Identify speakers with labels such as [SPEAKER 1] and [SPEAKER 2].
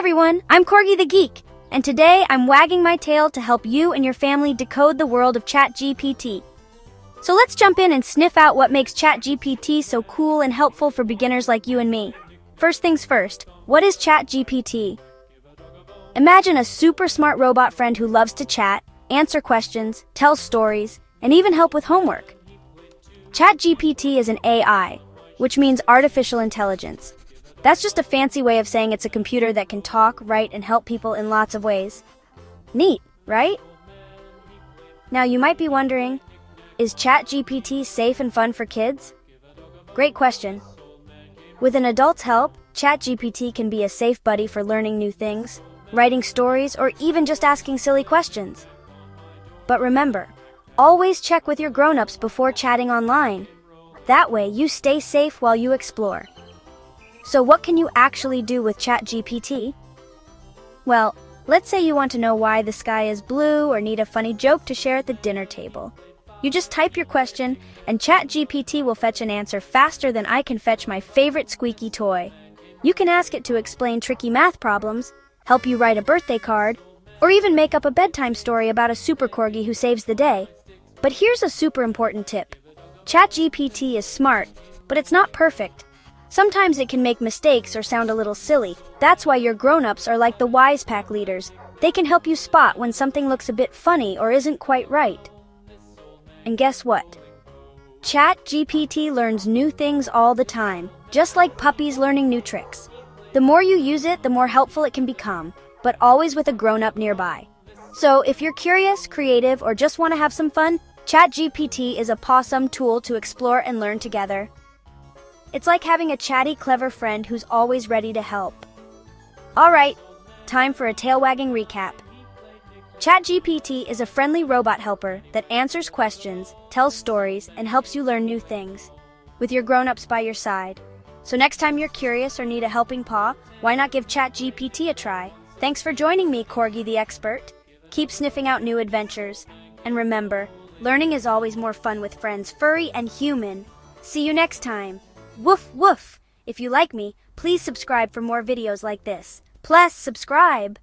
[SPEAKER 1] everyone, I'm Corgi the Geek, and today I'm wagging my tail to help you and your family decode the world of ChatGPT. So let's jump in and sniff out what makes ChatGPT so cool and helpful for beginners like you and me. First things first, what is ChatGPT? Imagine a super smart robot friend who loves to chat, answer questions, tell stories, and even help with homework. ChatGPT is an AI, which means artificial intelligence. That's just a fancy way of saying it's a computer that can talk, write, and help people in lots of ways. Neat, right? Now you might be wondering, is ChatGPT safe and fun for kids? Great question. With an adult's help, ChatGPT can be a safe buddy for learning new things, writing stories, or even just asking silly questions. But remember, always check with your grown-ups before chatting online. That way you stay safe while you explore. So what can you actually do with ChatGPT? Well, let's say you want to know why the sky is blue or need a funny joke to share at the dinner table. You just type your question, and ChatGPT will fetch an answer faster than I can fetch my favorite squeaky toy. You can ask it to explain tricky math problems, help you write a birthday card, or even make up a bedtime story about a super corgi who saves the day. But here's a super important tip. ChatGPT is smart, but it's not perfect. Sometimes it can make mistakes or sound a little silly. That's why your grown-ups are like the wise pack leaders. They can help you spot when something looks a bit funny or isn't quite right. And guess what? ChatGPT learns new things all the time, just like puppies learning new tricks. The more you use it, the more helpful it can become, but always with a grown-up nearby. So if you're curious, creative, or just want to have some fun, ChatGPT is a paw-some tool to explore and learn together. It's like having a chatty, clever friend who's always ready to help. Alright, time for a tail-wagging recap. ChatGPT is a friendly robot helper that answers questions, tells stories, and helps you learn new things, with your grown-ups by your side. So next time you're curious or need a helping paw, why not give ChatGPT a try? Thanks for joining me, Corgi the Expert. Keep sniffing out new adventures. And remember, learning is always more fun with friends, furry and human. See you next time. Woof woof! If you like me, please subscribe for more videos like this. Plus, subscribe!